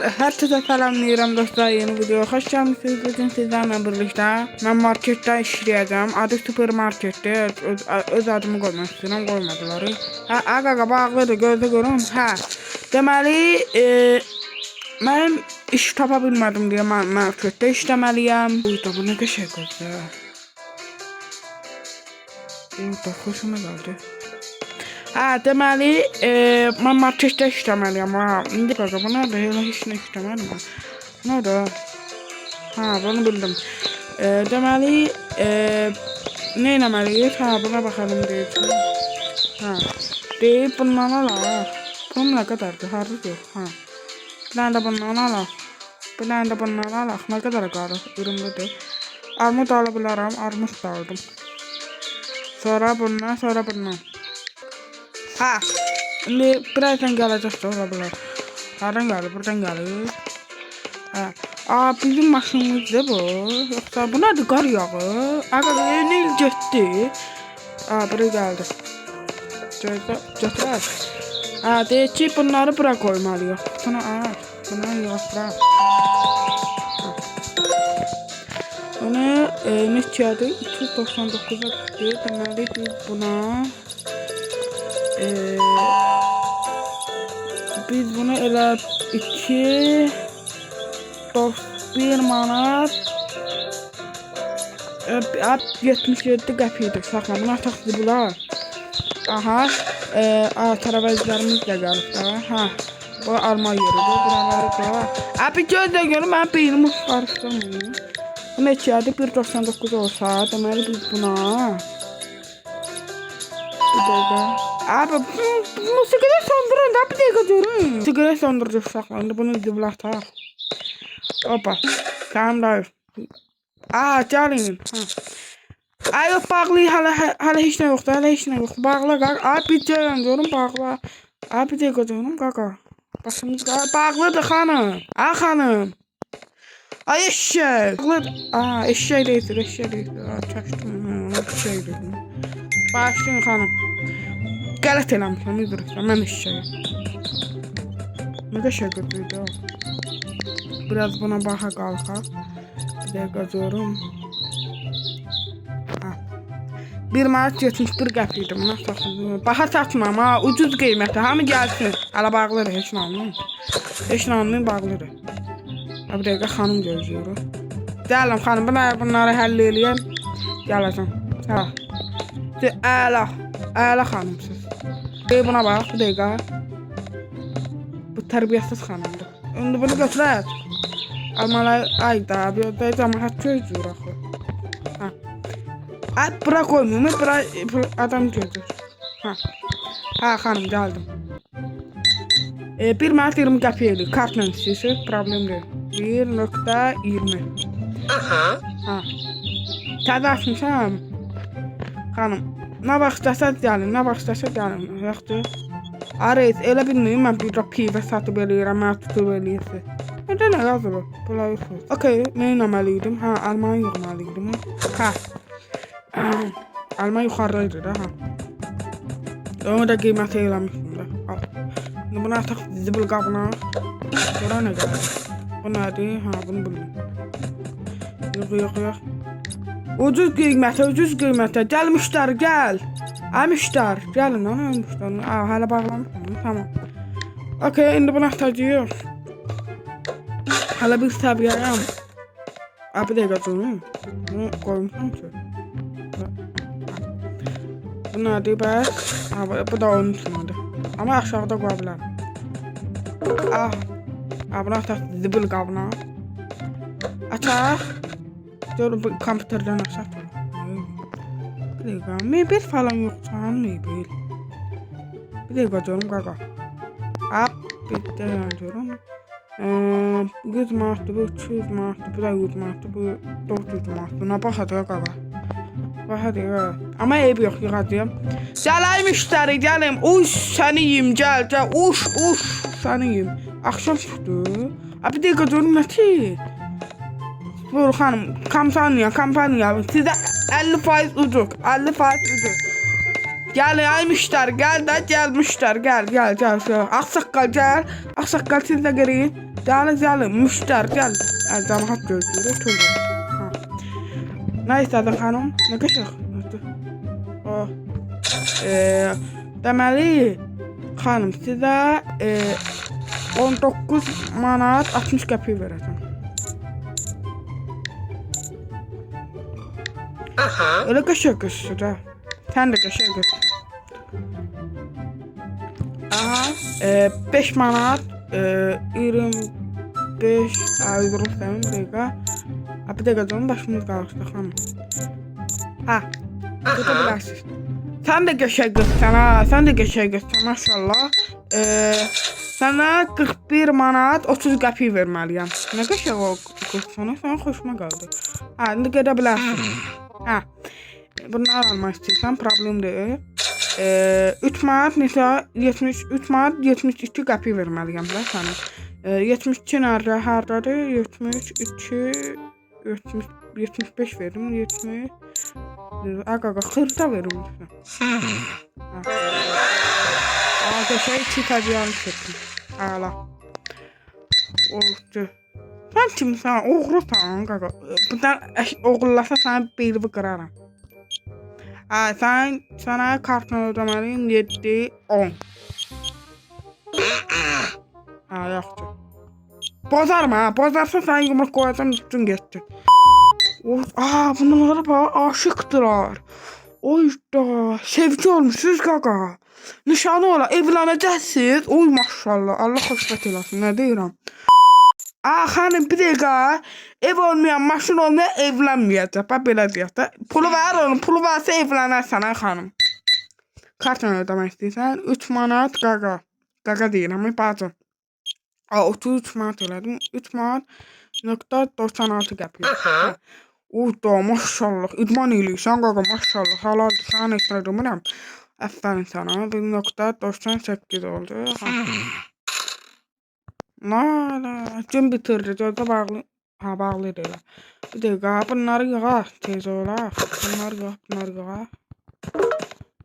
Herkese selamlayıram dostlar, yeni videoya hoş gelmişsiniz. Bugün sizlerle birlikte ben markette işleyeceğim. Adı süpermarkette, öz adımı koymak istedim, koymadılar. Aga bağlıdır, gözde görün. Deməli, mən iş tapa bilmədim deyə markette işləməliyəm. Burada bu nə qəşəng gözdə. Burada xoşuma gəldi. Deməli, mən marketdə işləməliyəm. İndi qaqa, bu nədir? Elə heç nə işləməliyəm. Nədir? Bunu bildim. Deməli, nə eləməliyik? Buna baxalım deyəcəm. Deyib, bundan alaq. Bunun nə qədərdir? Harıdır? Bir dənə də bundan alaq. Bir dənə də bundan alaq. Nə qədər qarı? 20'dir. Armud ala bilərəm. Armud da aldım. Sonra bundan, sonra bundan. Şimdi birazdan gelecek de olabilir. Nereden geldi? Buradan gelir. Bizim maşinimizde bu. Yoksa bu nedir? Kar yağı. Ne gitti? Buraya geldi. Götürər. Deyək ki, bunları bura koymalıyıq. Bunları bırak. Bunu neçədir? 299'a gitti. Deməli biz buna biz bunu elə 1 manat 77 qəpikdir. Saxla, buna taxdı bunlar. Tərəvəzlərimiz də gəlib də. Bu alma yeridir. Buraları da. Bir göz də görün, mən beynimi qarışdırmayayım. Bu neçədir? 1.99 olsa, deməli biz buna bir dəqiqə. Musiqini söndürün də, bir dəqiqə görün. Musiqini söndürəcək saxlandı, bunu ziblataq. Hoppa, tamam da. Gəlin. Yox, bağlı, hələ heç nə yoxdur, hələ heç nə yoxdur. Bağla, qaqa. Bir gəlin, görün, bağla. Bir dəqiqə görün, qaqa. Başımız qaqa. Bağlıdır, xanım. Xanım. Eşşək. Eşşək deyildir, eşşək deyildir. Çəkdim, eşşək deyildir. Başlayın, xanım. Qələt eləmişəm, üzrükdən, mən eşşəyəm. Nə qəşəng götürdü o. Biraz buna baxa qalxaq. Bir dəqiqə görüm. 1 manat 71 qəpikdir. Buna satın. Baha satmam, ucuz qiymətə. Hamı gəlsin. Hələ bağlıdır, heç nə almayın. Heç nə almayın, bağlıdır. Bir dəqiqə xanım gözləyir. Gələm xanım, bunları həll eləyəm. Gələcəm. Əla xanımsız. Buna bax, bir dəqiqə. Bu tərbiyəsiz xanımdır. İndi bunu götürək. Almalar, ayda, bir də cəmaət gözləyir axı. Bura koymayayım, bura adam gözləyir. Xanım, gəldim. 1 manat 20 qəpikdir. Kartla istəyirsiniz, problem deyil. 1.20. Təzə açmışam. Xanım, nə vaxt istəsəz gəlin, nə vaxt istəsəz gəlin. Yoxdur. Reis, elə bilməyim, mən bir də pivə satıb eləyirəm, mən tutub eləyirsin. Nə nə yazılır? Bunlar yoxdur. Okey, nə eləməliydim? Almanı yığmalıydım. Alman yuxarıdaydı da. Onu da qiyməti eləmişdim də. Şimdi bunu ataq zibil qabına. Sonra nə gəlir? Bu nədir? Bunu bilmirəm. Yox. Ucuz qiymətə. Gəl müştəri, gəl. Müştəri, gəlin lan, müştəri. Hələ bağlamışam. Tamam. Okey, indi bunu atacağıq. Hələ bir səviyyəyəm. Bir dəqiqə durun. Bunu qoymuşam ki. Bu nədir bəs? Bu da onun üçündür. Amma aşağıda qoya bilərəm. Bunu ataq zibil qabına. Açaq. Görün, bu kompüterdən açaq. Bir dəqiqə, mebel falan yoxdur, mebel. Bir dəqiqə görüm, qaqa. Bir dəqiqə görüm. 100 manatdır, bu 200 manatdır, bu da 100 manatdır, bu 400 manatdır. Buna baxacaq, qaqa. Baxacaq. Amma eybi yox, yığacağım. Gəl müştəri, gəlim. Səni yiyim, gəl. Səni yiyim. Axşam çıxdı. Bir dəqiqə görüm, nədir? Buyur xanım, kampanya. Sizə 50% ucuz. Gel ay müşteri gel de gel müşteri gel. Aksaqqal gel. Aksaqqal siz de girin. Gelin müşteri gel. Cemaat gözlüğü tövbe. Ne istedin hanım? Ne kaşık? Oh. Deməli xanım sizə 19 manat 60 qəpik verəcəm. Öyle qəşəng qızsın da. Sən də qəşəng qızsın. Aha, 5 manat 25 ayırım sənin dəqiqə. Bir dəqiqə canım başımız qarışdı xanım. Ha, tuta bilərsiniz. Sən də qəşəng qızsan ha, sən də qəşəng qızsan maşallah. Sənə 41 manat 30 qəpik verməliyəm. Nə qəşəng o qızsan, sən xoşuma gəldi. Ha, indi gedə bilərsən. Ha. Bunları almaq istəyirsən, problem deyil. 3 manat neçə 73 manat 72 qəpik verməliyəm də sənə. 72 nerede? Hardadır? 72 75 verdim. 70 Aga 40 da verim. Aga şey çıkacağım çektim. Ala. Oldu. Sen kimsən? Oğrusan qaqa. Bundan oğurlasa sana belini qıraram. Sana kartını ödəməliyim 7 10. Yoxdur. Bozarma, bozarsa sen yumruq koyacağım üstün getdi. Bunlara bax, aşıqdılar. Oy da, sevgi olmuşsunuz qaqa. Nişanı ola, evlənəcəksiniz. Oy maşallah, Allah xoşbəxt eləsin, nə deyirəm. Xanım bir dəqiqə, ev olmayan, maşın olmayan evlənməyəcək. Bax belə deyək də. Pulu var onun, pulu varsa evlənərsən xanım. Kartla ödəmək istəyirsən, 3 manat qaqa. Qaqa deyirəm, bacım. 33 manat elədim. 3 manat .96 qəpik. Da maşallah. İdman eləyirsən qaqa maşallah. Halaldır. Sən ekstra demirəm. Əfərin sənə. 1.98 oldu. Gün bitirdi. Gözdə bağlı. Bağlı deyil. Bir dəqiqə. Bunları yığa. Tez olaq. Bunları yığa.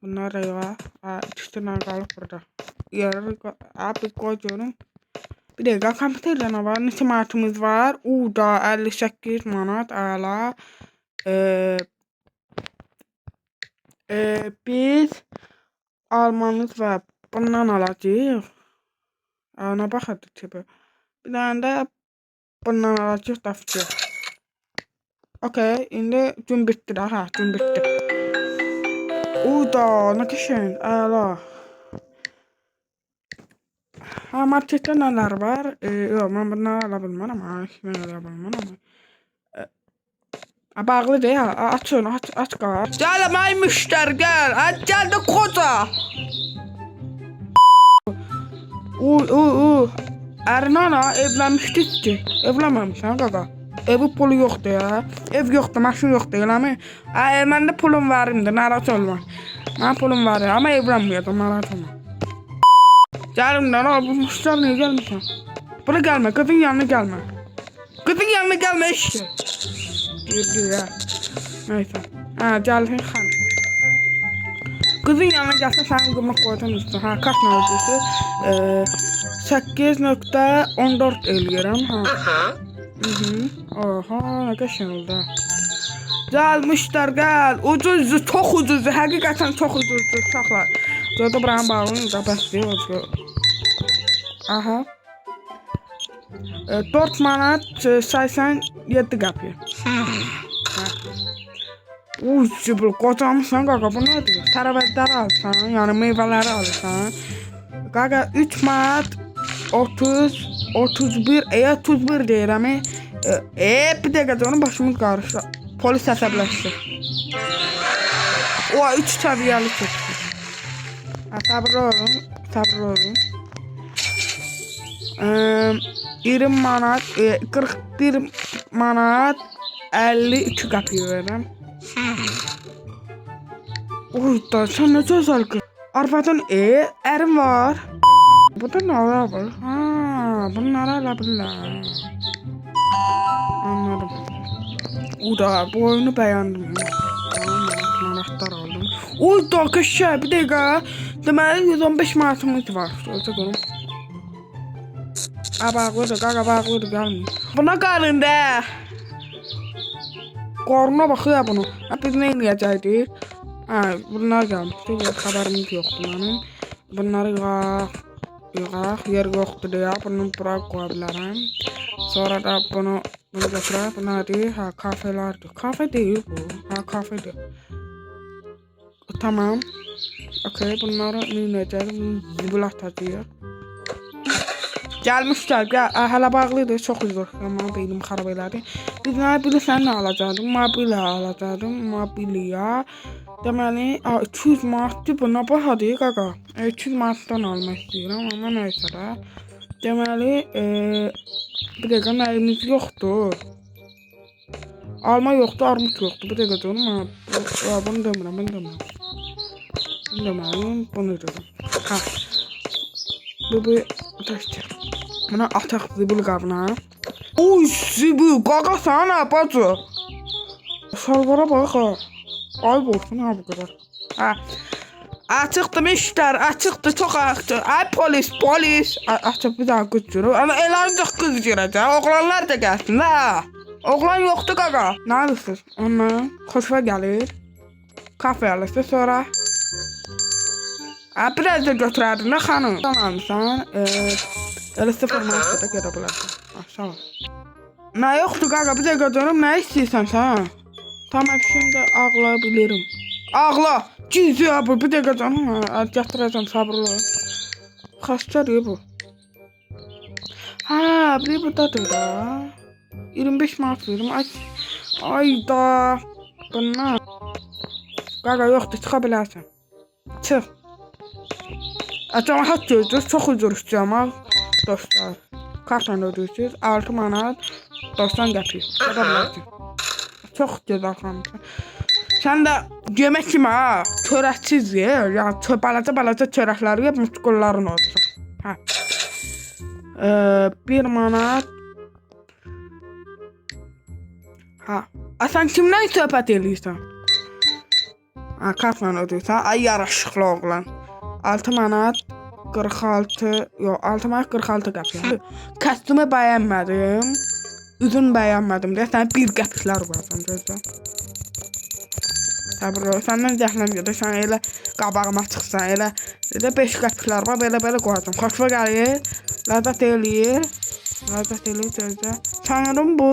Bunları yığa. İkisindən qalıb burada. Abi qoy görüm. Bir dəqiqə, kompüterdə nə var? Neçə manatımız var? Da 58 manat, əla. Biz almamız var. Bundan alacağıq. Nə baxadı tipi. Bir dənə də bundan alacağıq, dafçıq. Okey, indi gün bitdi də, gün bitdi. Da, nə qəşəng, əla. Markette neler var? Yok, ben bunları alabilmem ama. Bağlı değil ha. Aç onu, aç kal. Gel ay müşteri gel. Gel de koca. Ernana evlenmişdik ki. Evlenmemişsin kaka. Evi pulu yoktu ya. Ev yoktu, maşın yoktu mi? Ben de pulum varımdı, narat olma. Ben pulum var ama evlenmiyordum, narat olma. Gelimden abi bu müşteri niye gelmişsin? Buraya gelme, kızın yanına gelme. Kızın yanına gelme işte. Girdi ya. Neyse. Gelsin hanım. Kızın yanına gelse sen gümrük koyacağım üstüne. Kaç ne ödüyorsun? 8.14 eləyirəm. Oha, ne kaşın oldu. Gelmişler gel. Ucuzdu, çok ucuzdu. Hakikaten çok ucuzdu. Uşaqlar. Burada buranın bağlıyım da bəsləyir. Aha. 4 manat 87 qəpik. Cübül qocamısan qaqa, bu nədir? Tərəvətləri alsan, yəni meyvələri alsan. Qaqa 3 manat 31 deyirəm. Bir dəqiqə canım başımız qarışdı. Polis əsəbləşdi. 3 səviyyəli çəkdi. Sabırlı olun. 20 manat 41 manat 52 qəpik verirəm. Da sən nə gözəl qız. Arvadın ərim var. Burada nə var? Bunları ala bilirlər. Anladım. Da bu oyunu bəyəndim. Manatlar aldım. Oy da kaşa bir dakika. Deməli 115 manatımız var. Şöyle görüm. Bağlıdır, qaqa bağlıdır, gəlmir. Buna qalın da. Qoruna baxıyor bunu. Biz nə edəcəkdik? Bunlar gəlmişdi. Xəbərimiz yoxdur mənim. Bunları yığaq, yer yoxdur deyə bunu bura qoya bilərəm. Sonra da bunu götürək. Bu nədir? Kafelerdir. Kafe deyil bu. Kafedir. Tamam. Okey, bunları necədir? Zibil atacağıq. Gəlmişlər. Hələ bağlıdır. Çox üzr. Amma beynim xarab elədi. Biz nə bilirsən nə alacaqdım? Mobilya alacaqdım. Mobilya. Deməli, 200 manatdır. Bu nə bahadır qaqa? 200 manatdan almaq istəyirəm. Amma nəysə də. Deməli, bir dəqiqə nəyimiz yoxdur. Alma yoxdur, armut yoxdur. Bir dəqiqə durun. Bunu demirəm, bunu demirəm. Bunu deməliyim, bunu dedim. Bu təkdir. Buna ataq zibil qabına. Oy, zibil, qaqa sana bacı. Şalvara bax ha. Ay olsun ha bu qədər. Açıqdır müştər, açıqdır, çox açıqdır. Ay polis. Açıq bir daha qız görür. Amma eləncək qız girəcək. Oğlanlar da gəlsin ha. Oğlan yoxdur qaqa. Nə alırsınız? Ondan xoşuma gəlir. Kafe alırsınız sonra. Biraz da götürərdin də xanım. Sən almışsan. Elə 0 manatda gedə bilərsən. Sağ ol. Nə yoxdur qaqa, bir dəqiqə dönüm. Nə istəyirsən sən? Tamam, şimdi ağlayabilirim. Ağla! Gizli abi, bir dəqiqə canım. Gətirəcəm sabırlı. Xəstədir bu. Bir buradadır da. 25 manat verim. Ay da. Bunlar. Qaqa yoxdur, çıxa bilərsən. Çıx. Cəmaət gözlür, çox üzr istəyirəm dostlar. Kartla ödəyirsiniz. 6 manat 90 qəpik. Gədə bilərsən. Çox gözəl xanımsan. Sən də yemək kimi ha, çörəksiz ye. Yəni balaca çörəkləri yeyib muskulların olacaq. 1 manat. Sən kimdən söhbət eləyirsən? Kartla ödəyirsən. Ay yaraşıqlı oğlan. 6 manat 46, yox 6 manat 46 qəpik. Kostyumu bəyənmədim. Üzün bəyənmədim deyə sən bir qəpiklər var sən gözlə. Təbii səndən zəhləm gedir. Sən elə qabağıma çıxsan, elə 5 qəpiklər var, belə qoyacam. Xoşuma gəlir. Ləzzət eləyir. Gözlə. Sanırım bu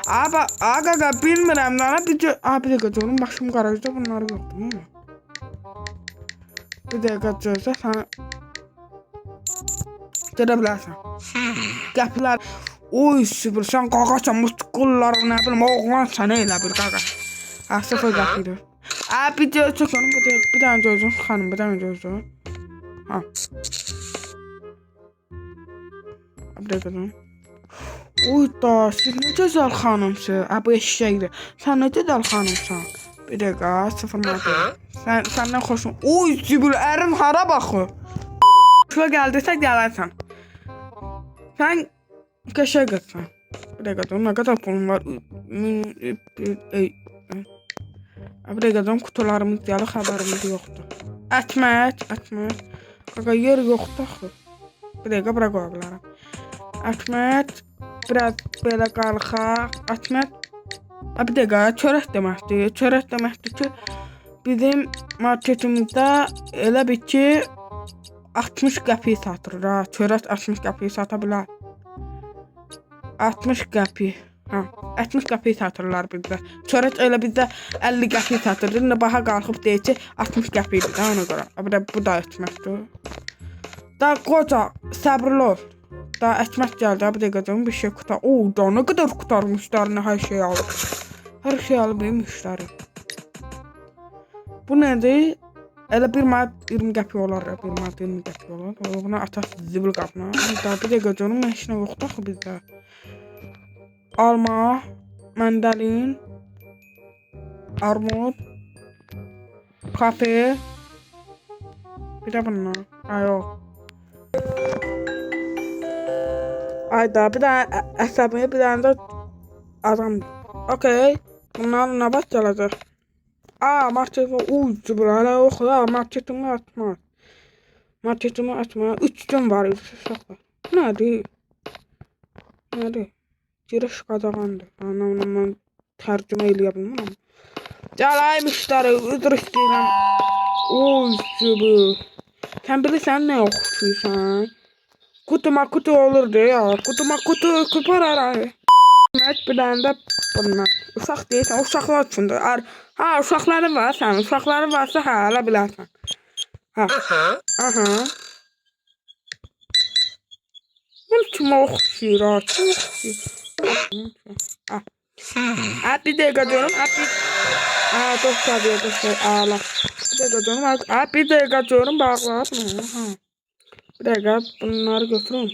Qaqa bilmirəm nə bir dəqiqə canım, başım qarajda bunları yoxdur mu? Bir dəqiqə gözlə, sən gedə bilərsən. Qəpiklər. Oy süpür, sən qaqasan, muskullar, nə bilim, oğlan sənə elə bir qaqa. Sıfır qəpikdir. Bir dəqiqə çəkanım, bir dənə gözüm, xanım, bir dənə gözüm. Bir dəqiqə gözüm. Oy da, siz nə gözəl xanımsın. Bu eşşəkdir. Sən nə gözəl xanımsan. Bir dəqiqə, 0 manat. Səndən xoşum. Oy süpür, ərin hara baxır. Şuna gəldirsə gələrsən. Sən qəşəng qızsan. Bir dəqiqə durun, nə qədər pulum var? Bir dəqiqə durun, kutularımız gəlir, xəbərimiz yoxdur. Ətmək. Qaqa yer yoxdur axı. Bir dəqiqə bura qoya bilərəm. Ətmək. Biraz belə qalxaq. Ətmək. Bir dəqiqə, çörək deməkdir ki, bizim marketimizdə elə bir ki 60 qəpik satılır ha. Çörək 60 qəpik sata bilər. 60 qəpik. 60 qəpik satırlar bizdə. Çörək elə bizdə 50 qəpik satılır. İndi baha qalxıb deyir ki 60 qəpikdir də ona görə. Bu da etməkdir. Da qoca, səbirli ol. Da etmək gəldi. Bir dəqiqə bir şey qutar. Da nə qədər qutarmışlar, hər şey alıb. Hər şey alıb müştəri. Bu nədir? Elə 1 manat 20 qəpik olar. 1 manat 20 qəpik olar. Buna ataq zibil qapına. Da bir dəqiqə canım, heç nə yoxdur axı bizdə. Alma, mandalin, armud, kafe. Bir də bunlar. Yox. Ayda bir dənə əsəbiyə, bir dənə də adam. Okey. Bunlar nə vaxt gələcək? Marketime ucu buraya yok la marketime atma. Marketime atma. 3 gün var uşaqlar. Nədir? Nədir? Giriş qadağandır. Anlamına mən tərcümə eləyə bilmirəm. Gəlay müştəri, üzr istəyirəm. Ucu bu. Sən bilirsən nə oxuyursan? Kutu olurdu ya. Kutu kupararay. Mət biləndə bunlar. Uşaq deyilsən, uşaqlar üçündür. Uşaqları var sən. Uşaqları varsa ala bilərsən. Aha. Bunu kim oxuyur? Kim oxuyur? Bir dəqiqə diyorum. Dostlar. Ala. Bir dəqiqə diyorum. Bağlar. Bir dəqiqə bunları götürüm.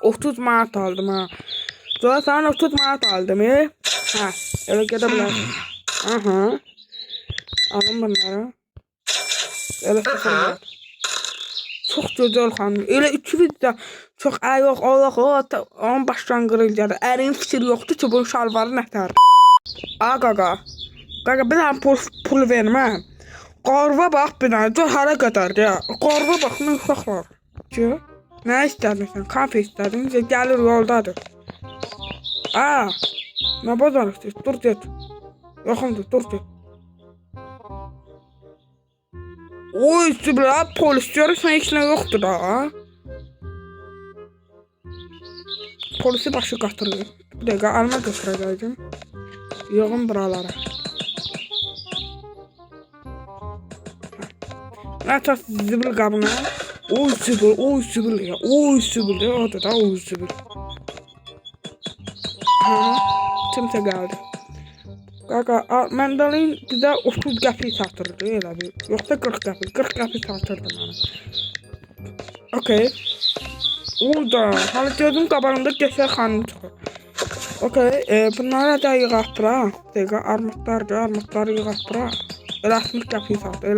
30 manat aldım ha. Sonra sana 30 manat aldım. Eve gedə bilərsin. Alın bunları. Elə sıfır. Çox gözəl xanım. Elə 2 videoda çox yox, Allah, onun başdan qırılacaq. Ərin fikir yoxdur ki, bu şalvarı nətər. Qaqa, bir dənə pul verməm. Qarva bax bir dənə, gör hara qədərdir ya. Qarva bax, nə uşaqlar. Nə istədin sən? Kafe istədin, gəlir yoldadır. Nə bazarıqdır? Dur get. Yaxındır, dur get. Oy, sübra, polis görürsən, heç nə yoxdur da. Polisi başı qatırır. Bir dəqiqə, alma götürəcəkdim. Yoğun buralara. Nətas zibil qabına. Oy, sübül ya. Odur da, oy, sübül. Kimsə gəldi. Qaqa, mandalin bizə 30 qəpik satırdı, elə bir. Yoxsa 40 qəpik satırdı mənə. Okey. Orada, halı gözüm qabağında qəşəng xanım çıxır. Okey, bunları da yığaq bura. Dəqiqə, armudları yığaq bura. Elə 60 qəpik satır.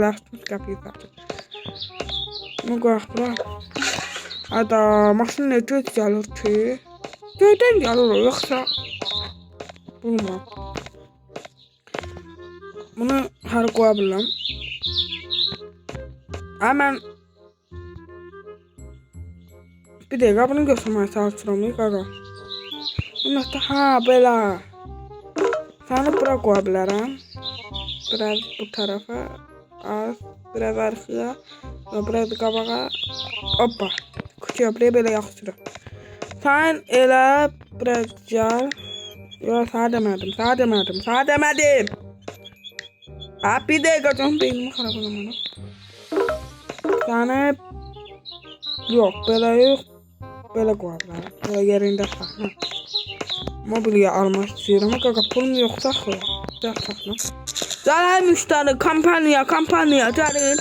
Bunu qoyaq bura. Ada, maşın nə göz gəlir ki? Göydən gəlir o, yoxsa... Bilməm. Bunu hər qoya biləm. Mən... Bir dəqiqə, bunu götürməyə çalışıram, qaqa. Belə. Səni bura qoya bilərəm. Biraz bu tarafa. Biraz arxaya. Biraz qabağa. Hoppa. Kutuya belə yaxşıdır. Sən elə biraz gəl. Yox, sağ demədim. Bir dəqiqə canım, beynimi xarab olamadım. Səni... Yox, belə yox. Belə qoyarlar. Belə yerində saxla. Mobilya almaq istəyirəm. Qaqa, pulum yoxsa axı. Gəlay müştəri, kampaniya, gəlin.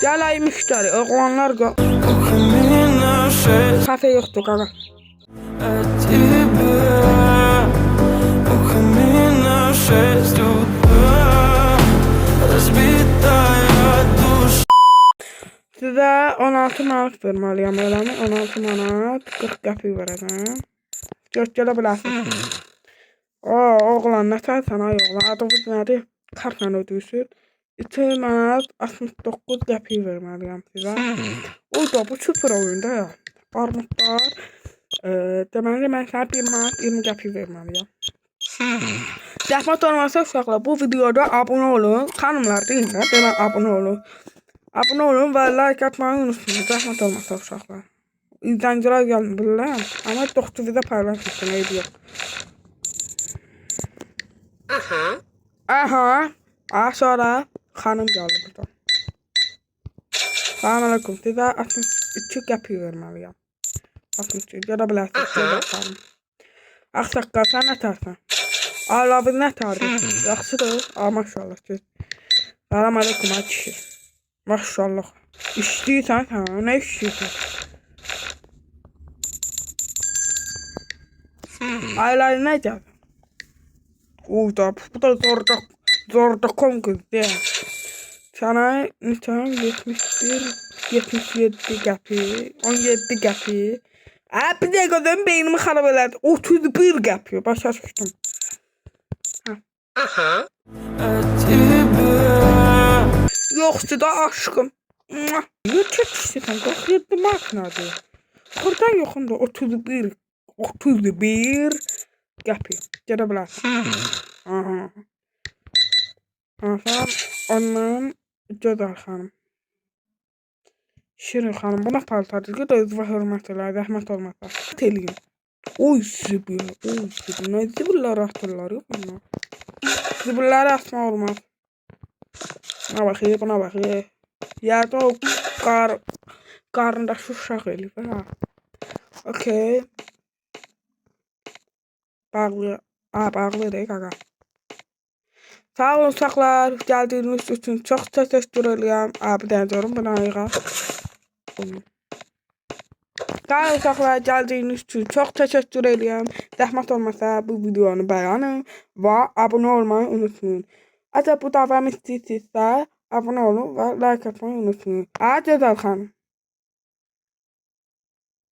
Gəlay müştəri, oğlanlar qal. Kafe yoxdur, qaqa. Sizə 16 manat verməliyəm, eləmi? 16 manat, 40 qəpik verəcəm. Gələ bilərsiniz. Oğlan, nətərsən ay oğlan? Adımız nədir? Kartla ödürsün. 2 manat 69 qəpik verməliyəm sizə. O da bu süper oyunda ya. Armudlar. Deməli, mən sənə 1 manat 20 qəpik verməliyəm. Zəhmət olmasa uşaqlar, bu videoda abunə olun. Xanımlar deyin də, demə abunə olun. Abunə olun və like atmayı unutmayın. Zəhmət olmasa uşaqlar. İzləyicilər gəlmir, bilirəm. Amma 9 videoda paylaşmışsın, eydi yox. Sonra xanım gəldi burada. Salam aleyküm. Sizə 62 qəpik verməliyəm. 62, gələ bilərsiniz. Axsaqqal, sən nətərsən? Biz nətərdir? Yaxşıdır. Maşallah. Salam aleyküm, ay kişi. Maşallah. İşləyirsən, nə işləyirsən? Ayları nə gəlir? Bu da zorda konquz deyəm. Sənə neçən 77 qəpik, 17 qəpik. Bir dəqiqədən beynimi xarab elədi. 31 qəpik. Başa düşdüm. Yoksa da aşkım. Ne çekiştirsən? 47 mark nədir? Buradan yoxunda 31 qəpik. Gedə bilərsən. Aha. Aha. Ondan Gözəl xanım. Şirin xanım. Buna paltardır. Ged özünə hörmət elə. Rəhmət olmasa. Eləyin. Oy zibil. Oy zibil. Nə zibillər atırlar ya bunlar. Zibilləri atma olmaz. Buna baxıyıq. Buna baxıyıq. Yerdə o qarnındakı uşaq eləyib. Ha. Okey. Bağlı. Bağlıdır qaqa. Sağ olun uşaqlar. Gəldiyiniz üçün çox təşəkkür edirəm. Bir dənə diyorum buna ayığa. Sağ olun uşaqlar. Gəldiyiniz üçün çox təşəkkür edirəm. Zəhmət olmasa bu videonu bəyənin və abunə olmayı unutmayın. Əgər bu davam istəyirsinizsə abunə olun və like atmayı unutmayın. Gözəl xanım.